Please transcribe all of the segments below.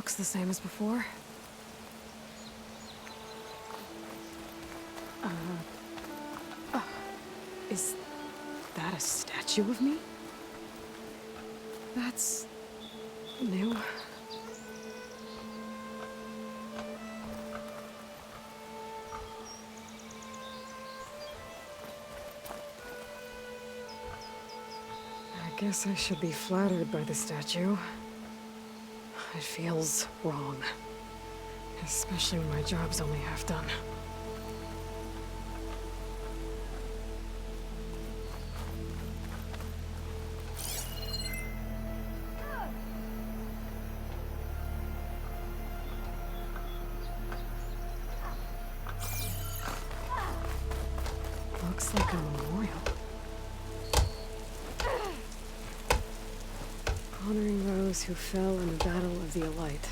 looks the same as before. Is that a statue of me? That's new. I guess I should be flattered by the statue. It feels wrong. Especially when my job's only half done. Looks like a memorial. Honoring those who fell in the Battle of the Elite.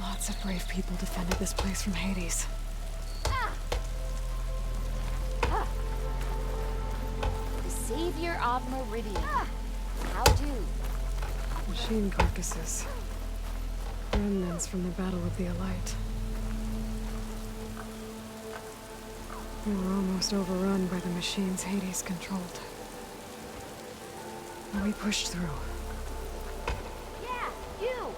Lots of brave people defended this place from Hades. The savior of Meridian. How do? Machine carcasses. Remnants from the Battle of the Elite. They were almost overrun by the machines Hades controlled. But we pushed through. Yeah, you!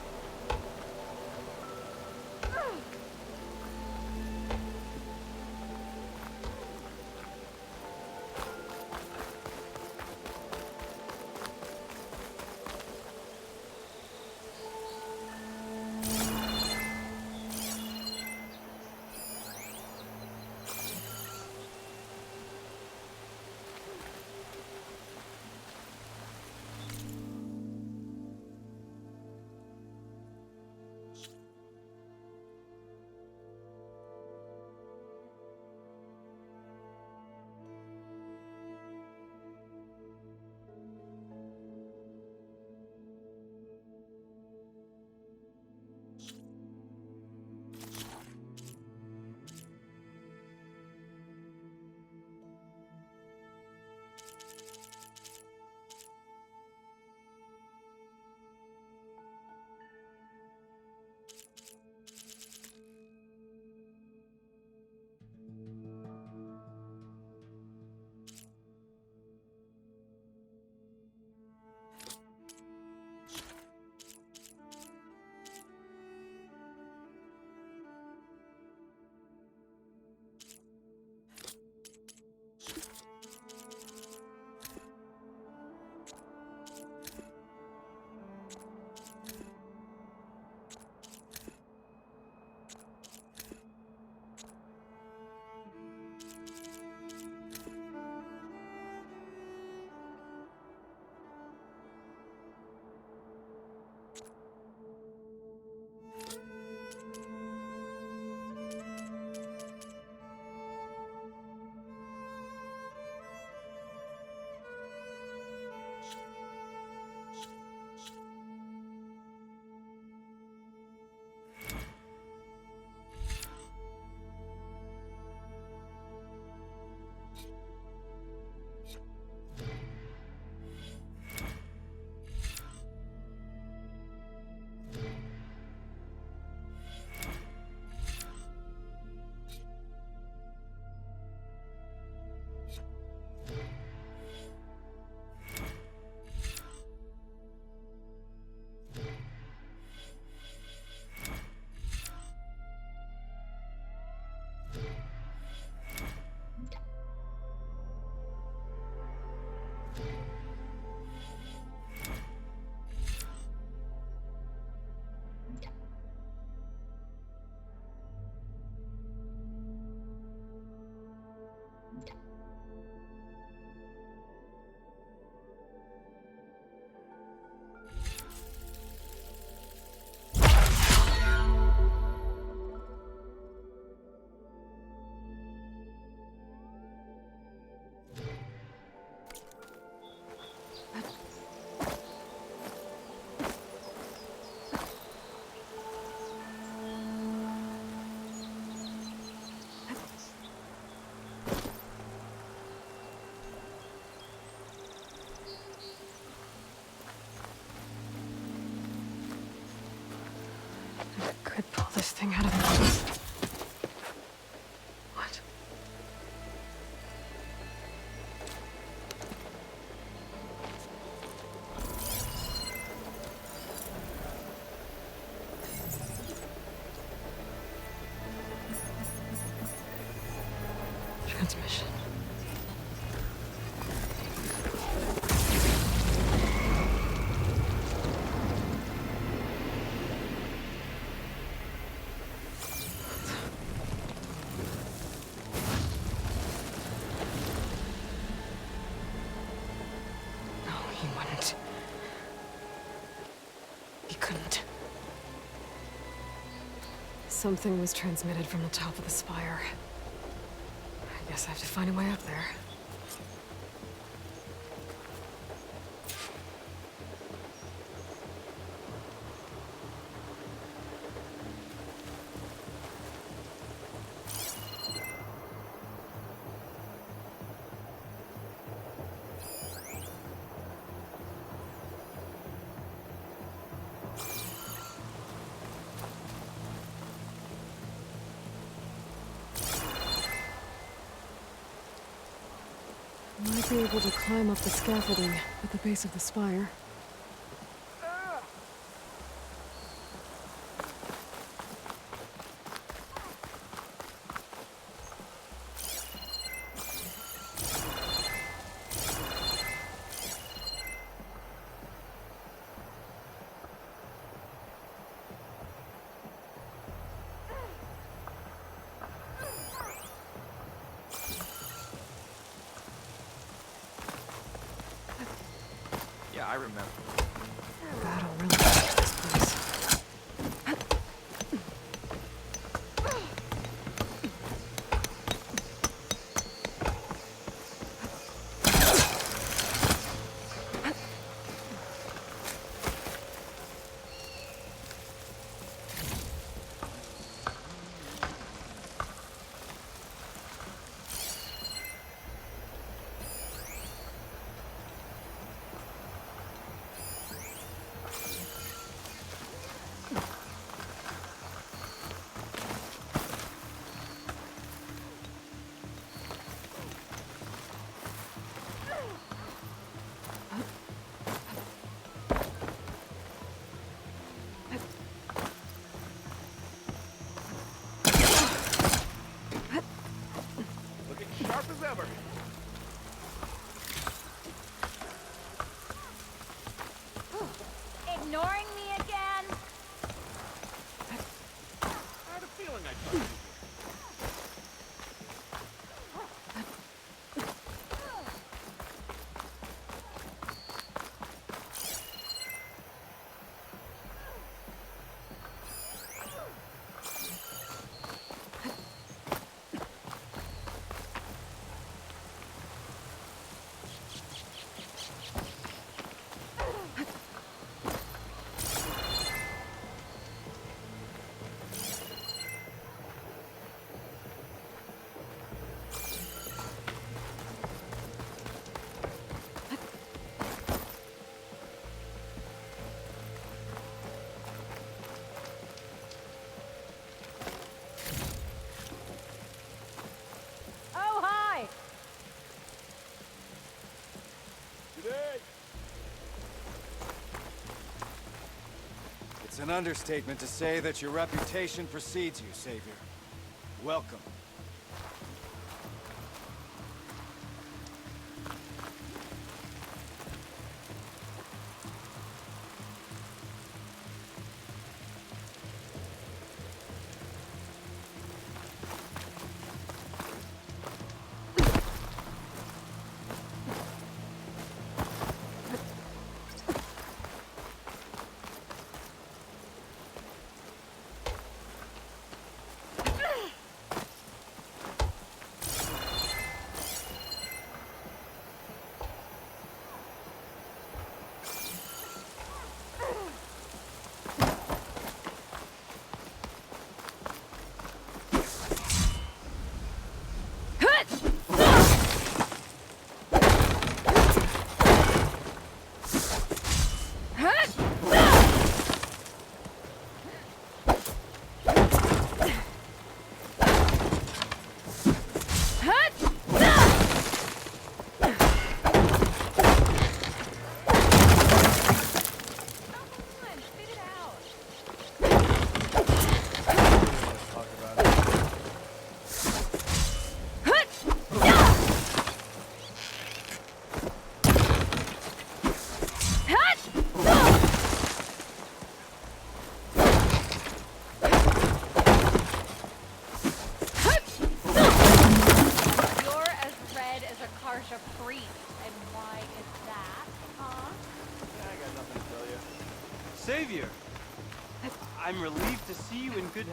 I could pull this thing out of the... What? Transmission. No, he wouldn't. He couldn't. Something was transmitted from the top of the spire. I guess I have to find a way up there. Might be able to climb up the scaffolding at the base of the spire. Yeah, I remember. That'll really catch this place. Looking sharp as ever. Ignoring me again? I had a feeling I'd find you. Oh, hi! Today. It's an understatement to say that your reputation precedes you, Savior. Welcome.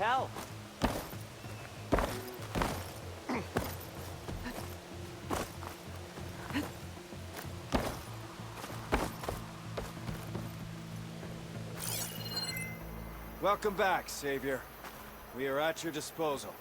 tell. Welcome back, Savior. We are at your disposal.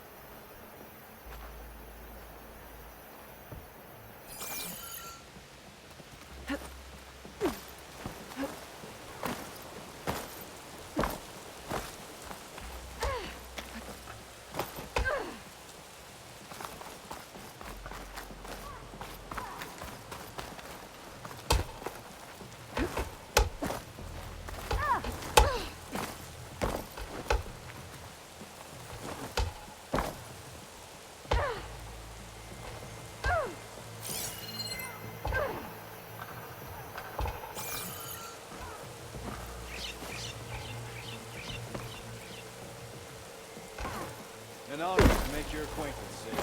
An honor to make your acquaintance, Savior.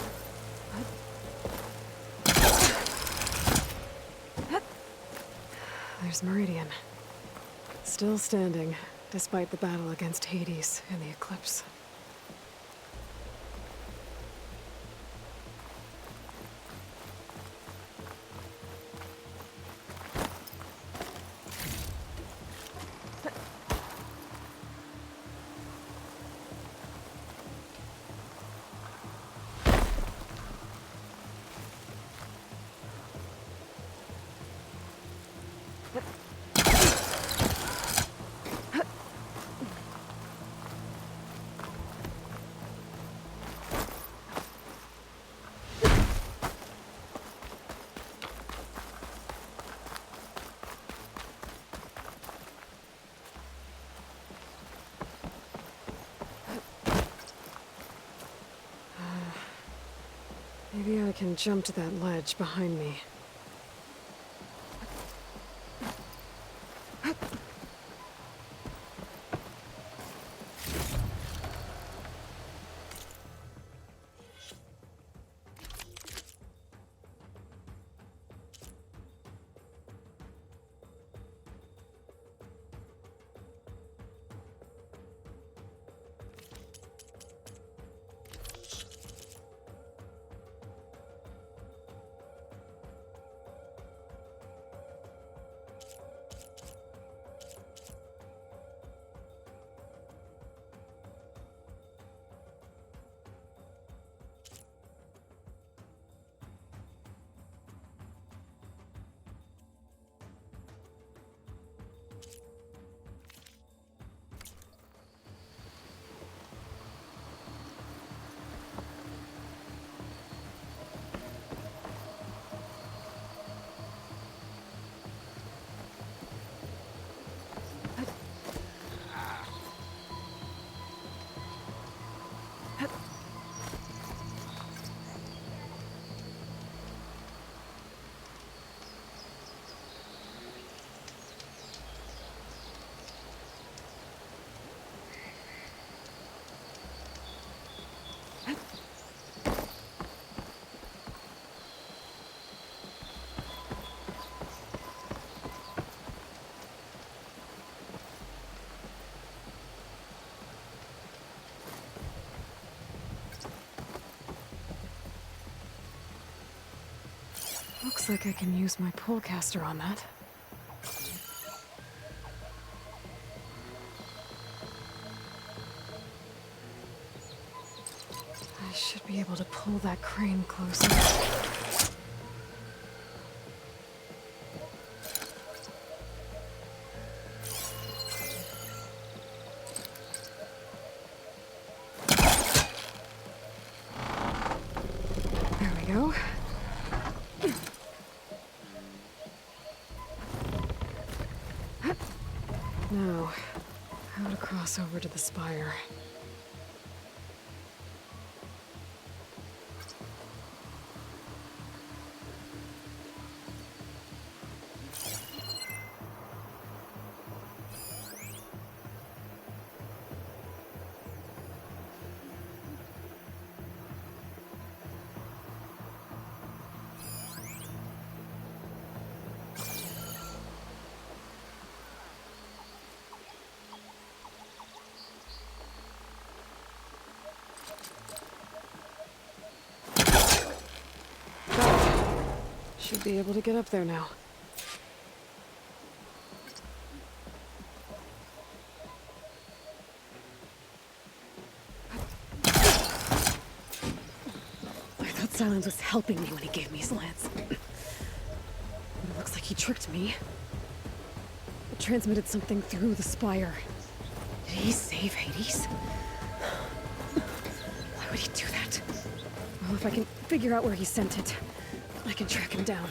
There's Meridian. Still standing, despite the battle against Hades and the Eclipse. Maybe I can jump to that ledge behind me. Looks like I can use my pullcaster on that. I should be able to pull that crane closer. There we go. Now, how to cross over to the spire. Should be able to get up there now. I thought Silence was helping me when he gave me his lance. But it looks like he tricked me. It transmitted something through the spire. Did he save Hades? Why would he do that? Well, if I can figure out where he sent it, I can track him down.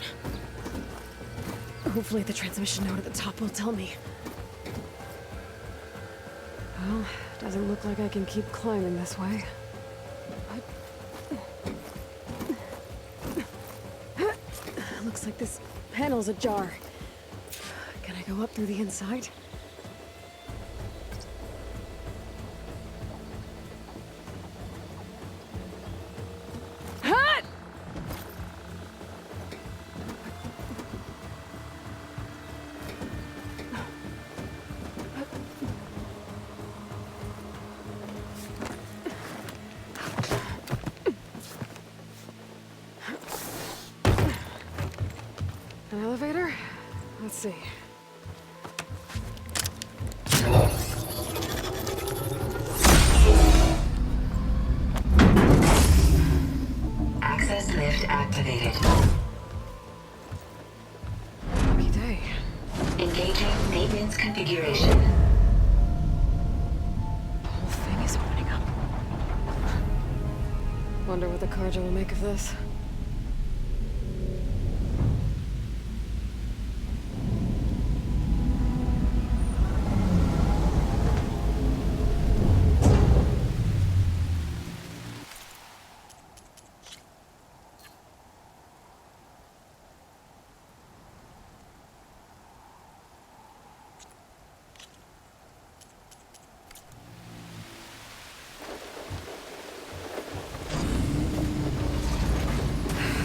Hopefully the transmission node at the top will tell me. Well, doesn't look like I can keep climbing this way. Looks like this panel's ajar. Can I go up through the inside? An elevator? Let's see. Access lift activated. Lucky day. Engaging maintenance configuration. The whole thing is opening up. Wonder what the Carja will make of this.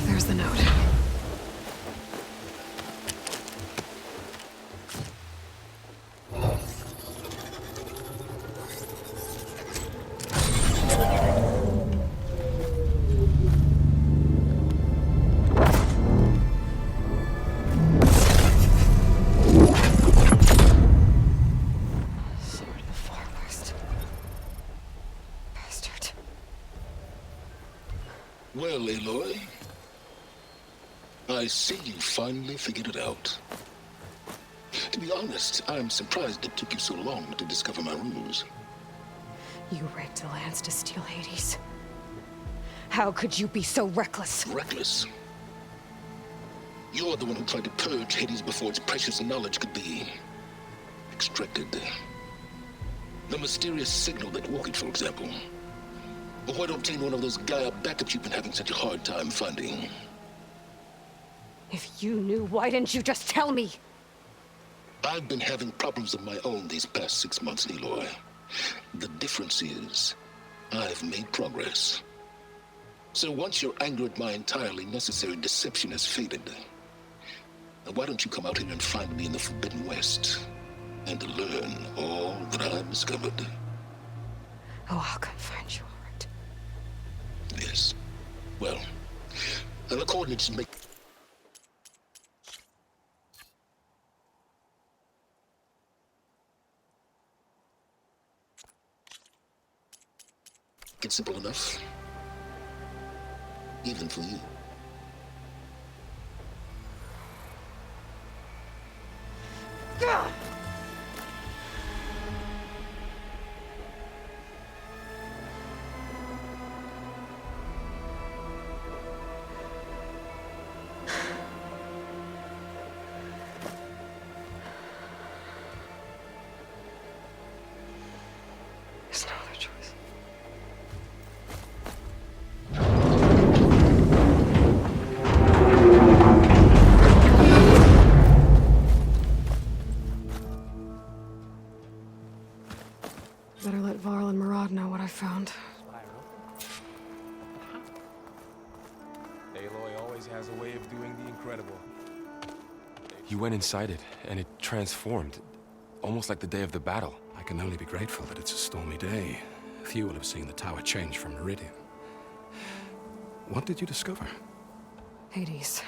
There's the note. Sword of the Far West. Bastard. Well, Aloy, I see you finally figured it out. To be honest, I'm surprised it took you so long to discover my ruse. You rigged the lance to steal Hades. How could you be so reckless? Reckless. You're the one who tried to purge Hades before its precious knowledge could be extracted. The mysterious signal that woke it, for example. Or why to obtain one of those Gaia backups you've been having such a hard time finding. If you knew, why didn't you just tell me? I've been having problems of my own these past 6 months, Aloy. The difference is, I've made progress. So once your anger at my entirely necessary deception has faded, why don't you come out here and find me in the Forbidden West, and learn all that I've discovered? Oh, I'll come find you, all right. Yes. Well, and the coordinates make... It's simple enough. Even for you. Ugh! There's no other choice. Better let Varl and Murad know what I found. Aloy always has a way of doing the incredible. You went inside it, and it transformed. Almost like the day of the battle. I can only be grateful that it's a stormy day. Few will have seen the tower change from Meridian. What did you discover? Hades.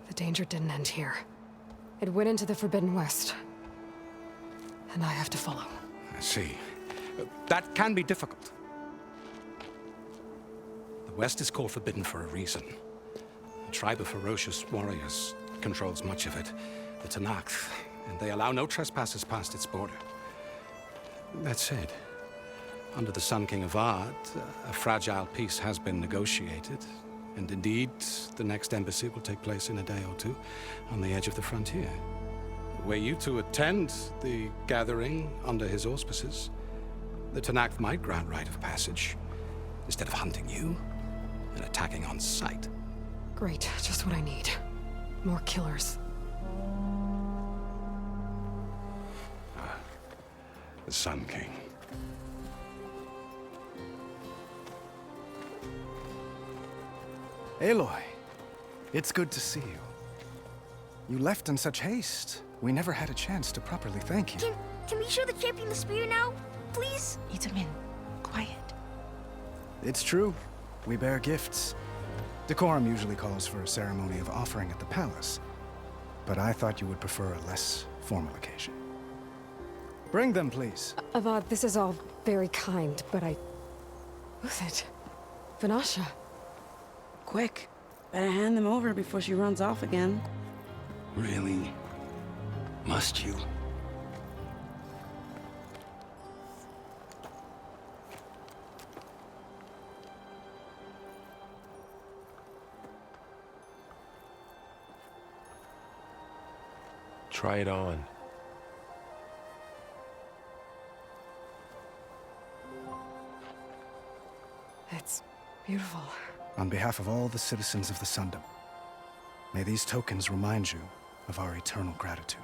The danger didn't end here. It went into the Forbidden West. And I have to follow. I see. That can be difficult. The West is called Forbidden for a reason. A tribe of ferocious warriors controls much of it, the Tanakh, and they allow no trespassers past its border. That said, under the Sun King of Ard, a fragile peace has been negotiated, and indeed, the next embassy will take place in a day or two on the edge of the frontier. Were you to attend the gathering under his auspices, the Tanakh might grant right of passage, instead of hunting you and attacking on sight. Great, just what I need. More killers. The Sun King. Aloy, it's good to see you. You left in such haste. We never had a chance to properly thank you. Can we show the champion the spear now? Please? Itamin, quiet. It's true. We bear gifts. Decorum usually calls for a ceremony of offering at the palace. But I thought you would prefer a less formal occasion. Bring them, please. Avad, this is all very kind, but Who's it? Vanasha. Quick. Better hand them over before she runs off again. Really? Must you? Try it on. It's beautiful. On behalf of all the citizens of the Sundom, may these tokens remind you of our eternal gratitude.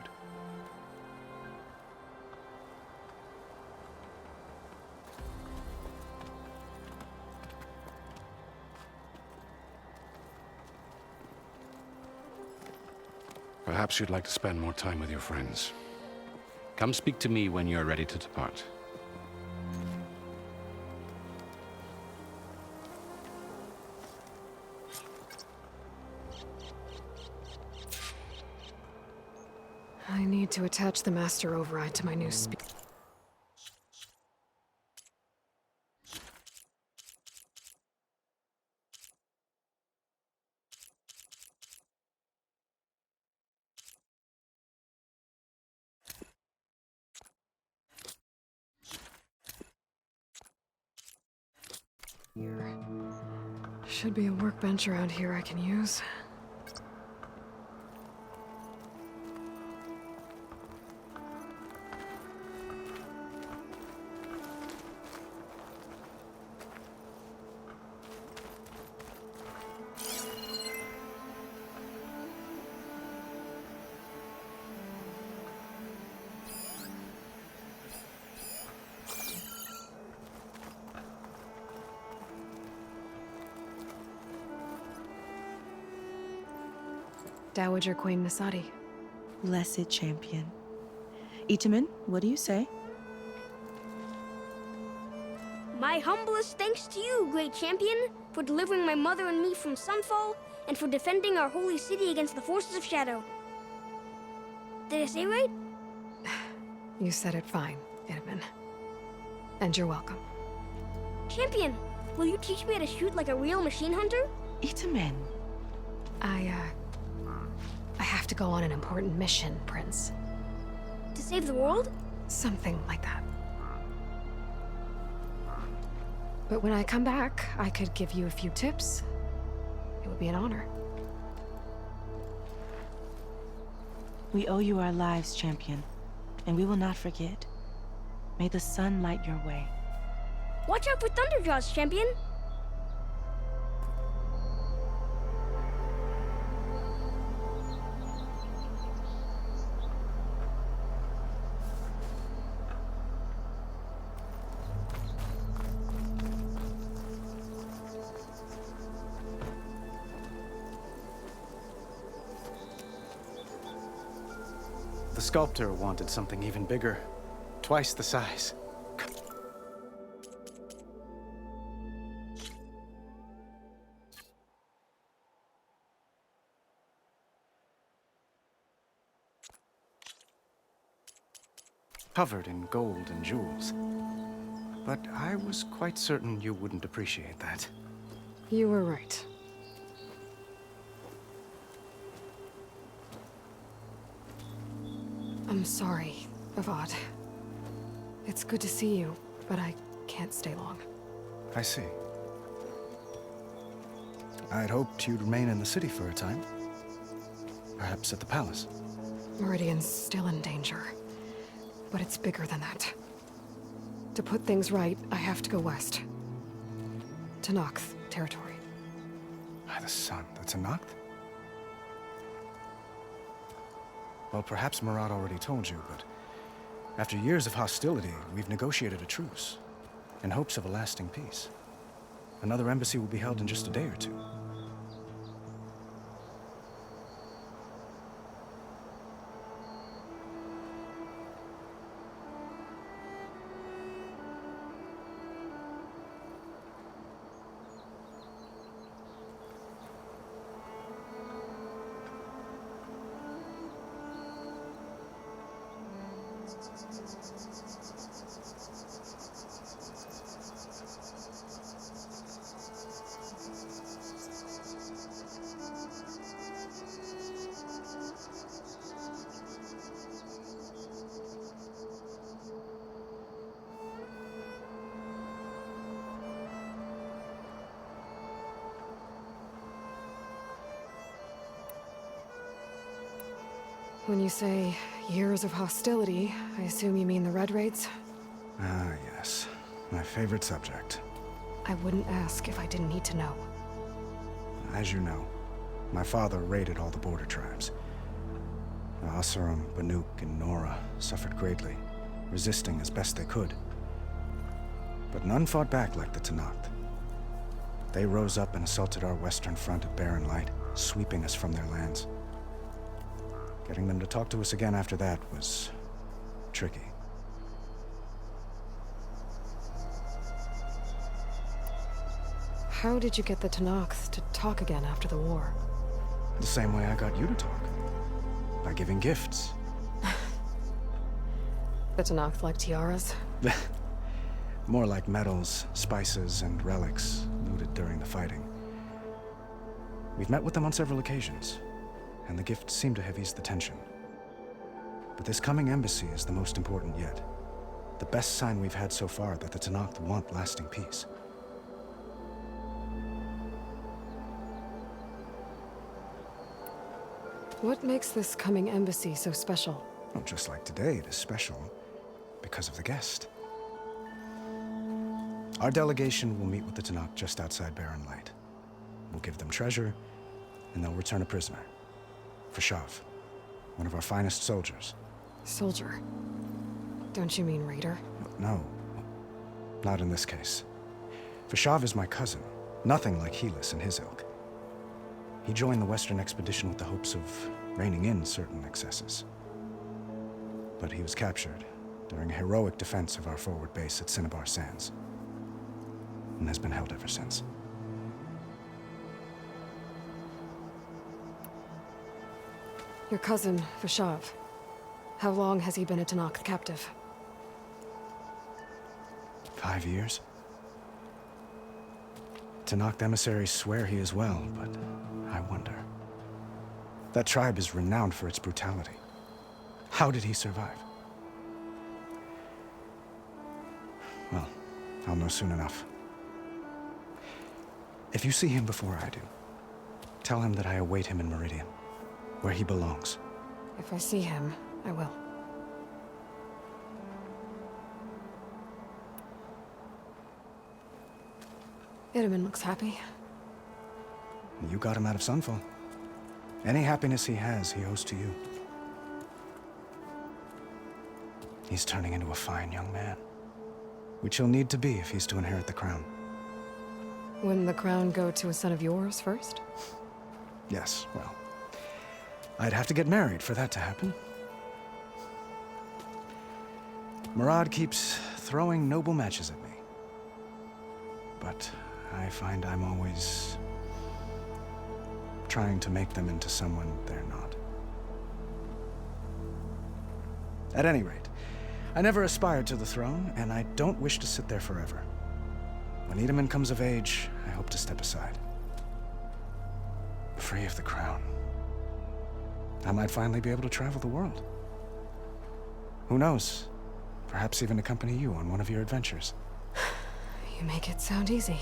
Perhaps you'd like to spend more time with your friends. Come speak to me when you're ready to depart. I need to attach the master override to my new spear. Should be a workbench around here I can use. Dowager Queen Nasadi. Blessed champion. Itamin, what do you say? My humblest thanks to you, great champion, for delivering my mother and me from Sunfall, and for defending our holy city against the forces of Shadow. Did I say right? You said it fine, Itamin. And you're welcome. Champion, will you teach me how to shoot like a real machine hunter? Itamin. I have to go on an important mission, Prince. To save the world? Something like that. But when I come back, I could give you a few tips. It would be an honor. We owe you our lives, champion, and we will not forget. May the sun light your way. Watch out for Thunderjaws, champion! The sculptor wanted something even bigger. Twice the size. covered in gold and jewels. But I was quite certain you wouldn't appreciate that. You were right. I'm sorry, Avad. It's good to see you, but I can't stay long. I see. I'd hoped you'd remain in the city for a time. Perhaps at the palace. Meridian's still in danger. But it's bigger than that. To put things right, I have to go west. To Nox territory. By the sun, that's a Noct? Well, perhaps Murad already told you, but after years of hostility, we've negotiated a truce, in hopes of a lasting peace. Another embassy will be held in just a day or two. When you say years of hostility, I assume you mean the Red Raids? Ah, yes. My favorite subject. I wouldn't ask if I didn't need to know. As you know, my father raided all the border tribes. The Asurum, Banuk, and Nora suffered greatly, resisting as best they could. But none fought back like the Tenakth. They rose up and assaulted our western front at Barren Light, sweeping us from their lands. Getting them to talk to us again after that was tricky. How did you get the Tenakth to talk again after the war? The same way I got you to talk. By giving gifts. The Tenakth like tiaras? More like medals, spices, and relics looted during the fighting. We've met with them on several occasions, and the gifts seem to have eased the tension. But this coming embassy is the most important yet. The best sign we've had so far that the Tenakth want lasting peace. What makes this coming embassy so special? Well, just like today, it is special because of the guest. Our delegation will meet with the Tenakth just outside Barren Light. We'll give them treasure, and they'll return a prisoner. Fashav, one of our finest soldiers. Soldier? Don't you mean raider? No, not in this case. Fashav is my cousin, nothing like Helis and his ilk. He joined the Western expedition with the hopes of reining in certain excesses. But he was captured during a heroic defense of our forward base at Cinnabar Sands, and has been held ever since. Your cousin, Fashav. How long has he been a Tenakth captive? 5 years. Tenakth emissaries swear he is well, but I wonder. That tribe is renowned for its brutality. How did he survive? Well, I'll know soon enough. If you see him before I do, tell him that I await him in Meridian, where he belongs. If I see him, I will. Itamen looks happy. You got him out of Sunfall. Any happiness he has, he owes to you. He's turning into a fine young man, which he'll need to be if he's to inherit the crown. Wouldn't the crown go to a son of yours first? Yes, well, I'd have to get married for that to happen. Murad keeps throwing noble matches at me. But I find I'm always trying to make them into someone they're not. At any rate, I never aspired to the throne, and I don't wish to sit there forever. When Edaman comes of age, I hope to step aside. Free of the crown. I might finally be able to travel the world. Who knows? Perhaps even accompany you on one of your adventures. You make it sound easy.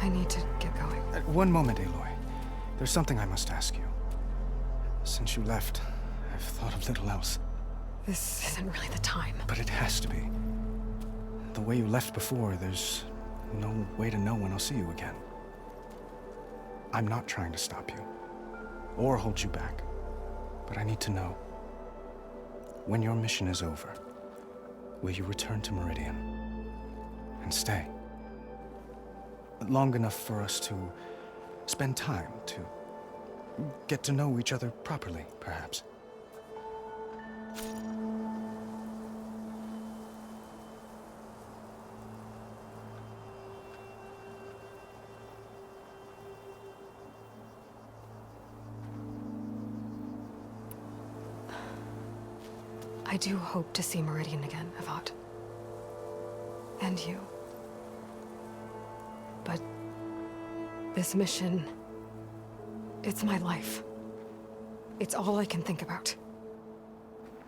I need to get going. One moment, Aloy. There's something I must ask you. Since you left, I've thought of little else. This isn't really the time. But it has to be. The way you left before, there's no way to know when I'll see you again. I'm not trying to stop you, or hold you back. But I need to know, when your mission is over, will you return to Meridian and stay? Long enough for us to spend time, to get to know each other properly, perhaps. I do hope to see Meridian again, Avat. And you. But this mission, it's my life. It's all I can think about.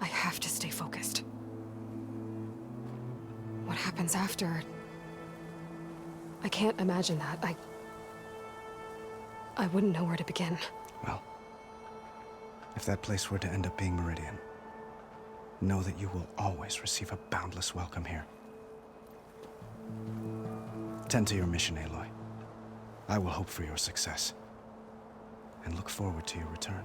I have to stay focused. What happens after? I can't imagine that. I wouldn't know where to begin. Well, if that place were to end up being Meridian, know that you will always receive a boundless welcome here. Tend to your mission, Aloy. I will hope for your success, and look forward to your return.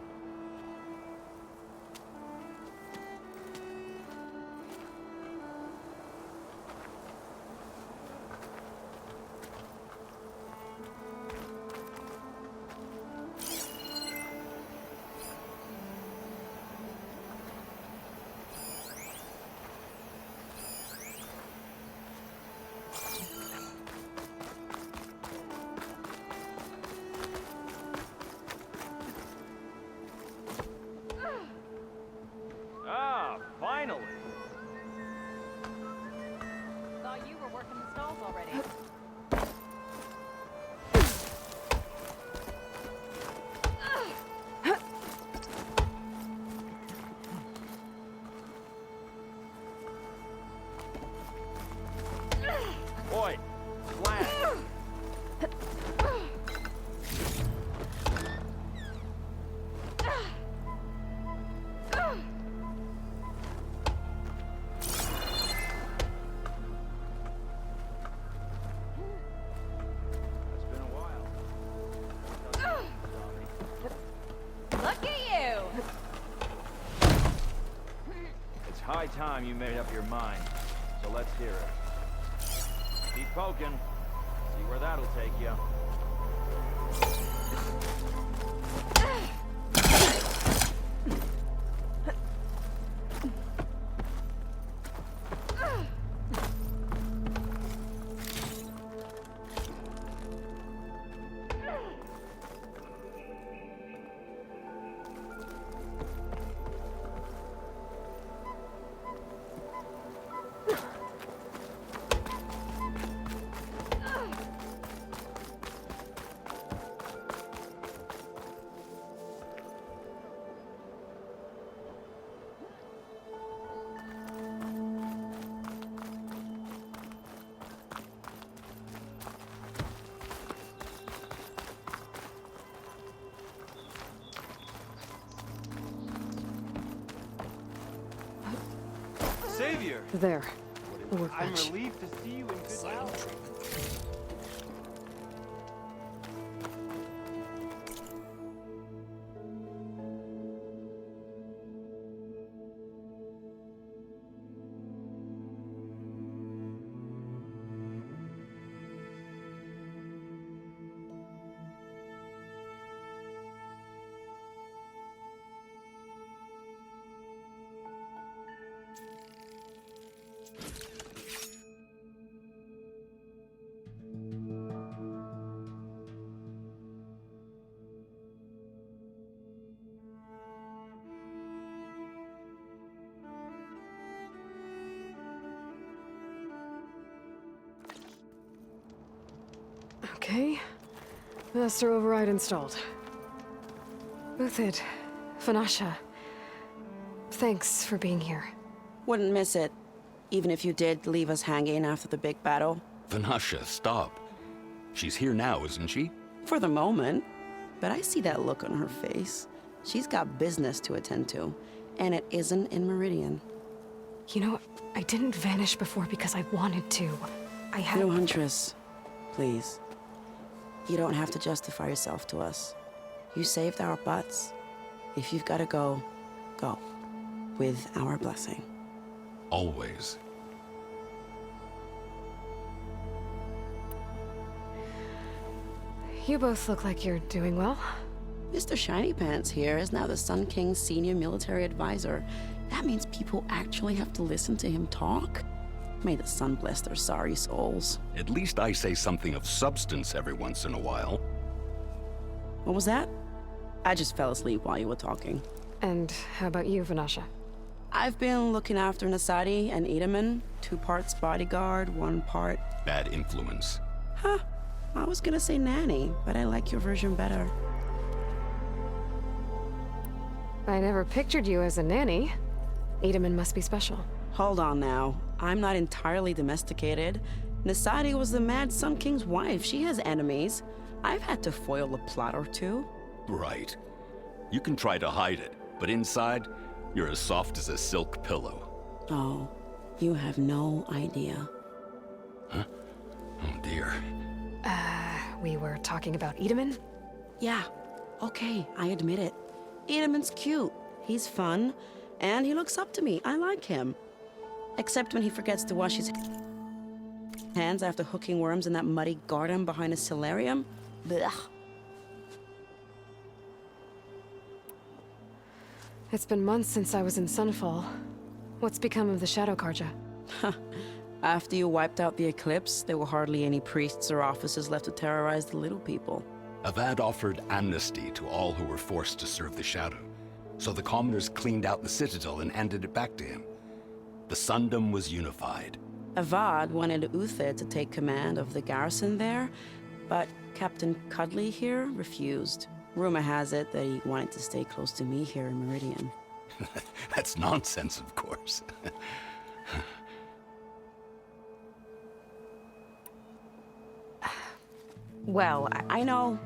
Finally! Thought you were working the stalls already. Boy, flat. Look at you! It's high time you made up your mind, so let's hear it. Keep poking. See where that'll take you. Savior! There. The I'm workbench. relieved to see you in good health. Okay. Master override installed. Uthid, Vanasha. Thanks for being here. Wouldn't miss it, even if you did leave us hanging after the big battle. Vanasha, stop. She's here now, isn't she? For the moment. But I see that look on her face. She's got business to attend to, and it isn't in Meridian. You know, I didn't vanish before because I wanted to. I had... No, Huntress. Please. You don't have to justify yourself to us. You saved our butts. If you've got to go, go. With our blessing. Always. You both look like you're doing well. Mr. Shiny Pants here is now the Sun King's senior military advisor. That means people actually have to listen to him talk? May the sun bless their sorry souls. At least I say something of substance every once in a while. What was that? I just fell asleep while you were talking. And how about you, Vanasha? I've been looking after Nasadi and Edaman. 2 parts bodyguard, 1 part... Bad influence. Huh. I was gonna say nanny, but I like your version better. I never pictured you as a nanny. Edaman must be special. Hold on now. I'm not entirely domesticated. Nasadi was the Mad Sun King's wife. She has enemies. I've had to foil a plot or 2. Right. You can try to hide it, but inside, you're as soft as a silk pillow. Oh, you have no idea. Huh? Oh dear. We were talking about Edaman? Yeah, okay, I admit it. Edaman's cute. He's fun, and he looks up to me. I like him. Except when he forgets to wash his hands after hooking worms in that muddy garden behind a solarium. Blech. It's been months since I was in Sunfall. What's become of the Shadow Karja? After you wiped out the Eclipse, there were hardly any priests or officers left to terrorize the little people. Avad offered amnesty to all who were forced to serve the Shadow. So the commoners cleaned out the Citadel and handed it back to him. The Sundom was unified. Avad wanted Uthid to take command of the garrison there, but Captain Cudley here refused. Rumor has it that he wanted to stay close to me here in Meridian. That's nonsense, of course. Well, I know.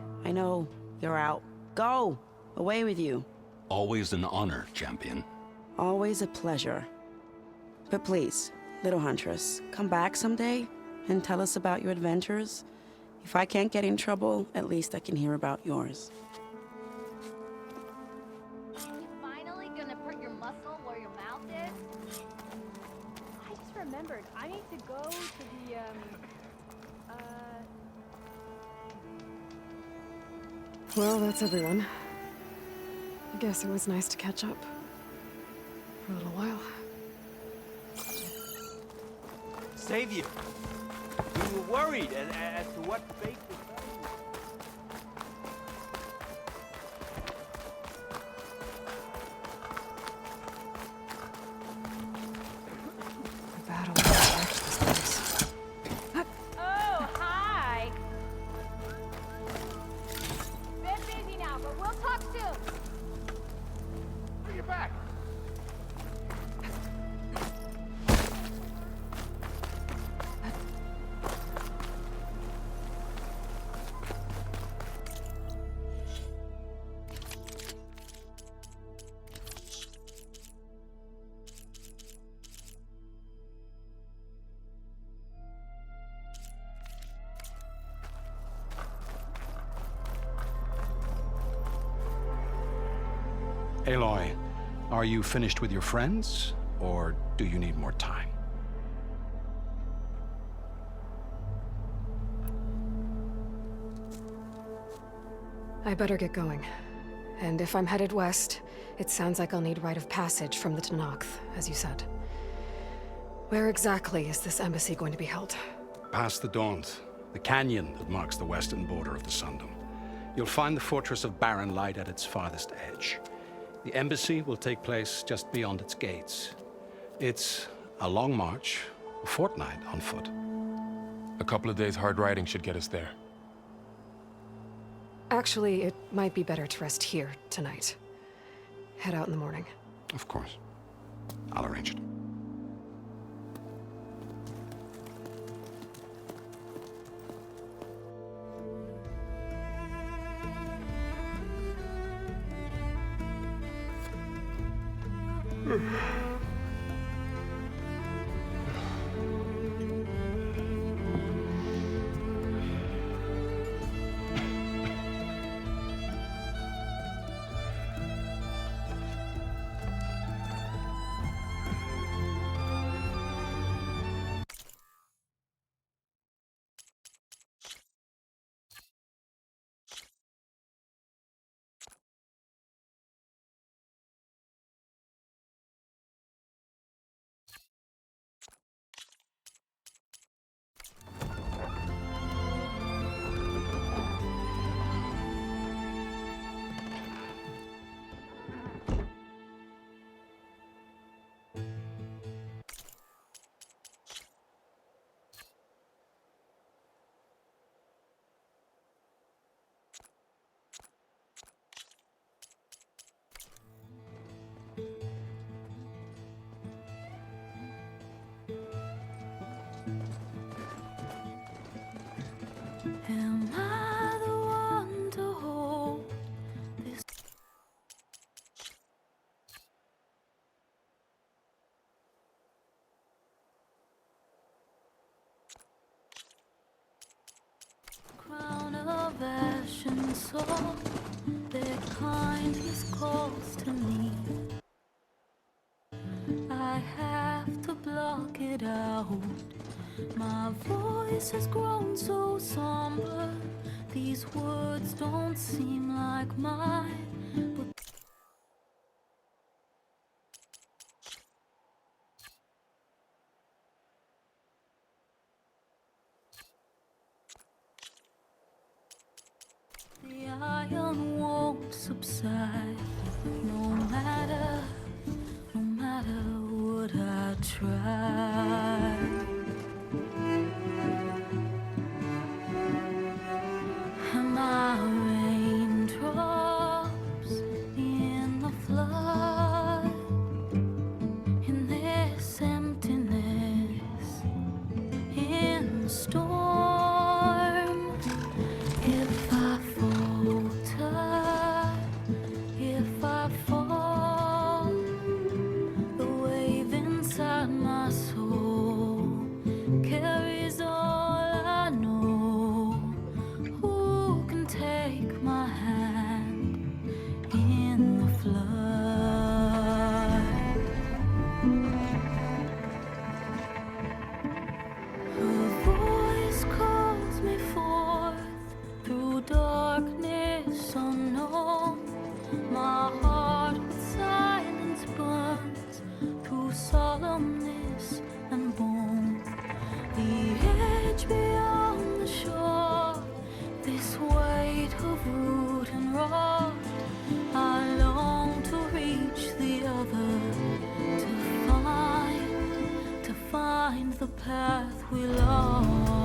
You're out. Go! Away with you. Always an honor, champion. Always a pleasure. But please, little Huntress, come back someday and tell us about your adventures. If I can't get in trouble, at least I can hear about yours. You finally gonna put your muscle where your mouth is? I just remembered. I need to go to the, Well, that's everyone. I guess it was nice to catch up. For a little while. Save you. We were worried as to what fate was The battle wrecked this place. Oh, hi! Been busy now, but we'll talk soon. Bring it back. Aloy, are you finished with your friends, or do you need more time? I better get going. And if I'm headed west, it sounds like I'll need rite of passage from the Tenakth, as you said. Where exactly is this embassy going to be held? Past the Daunt, the canyon that marks the western border of the Sundom. You'll find the fortress of Barren Light at its farthest edge. The embassy will take place just beyond its gates. It's a long march, a fortnight on foot. A couple of days hard riding should get us there. Actually, it might be better to rest here tonight. Head out in the morning. Of course. I'll arrange it. Am I the one to hold this crown of ash and salt? Their kindness calls to me. I have to block it out. My voice has grown so somber. These words don't seem like mine, but the iron won't subside. No matter what I try. Am I raindrops in the flood? In this emptiness, in the storm. If I falter, if I fall, the wave inside my soul carries all I know. Who can take my hand in the flood? Her voice calls me forth through darkness unknown. My heart with silence burns through solemnness and bone. The edge beyond the shore, this weight of root and rod. I long to reach the other, to find the path we lost.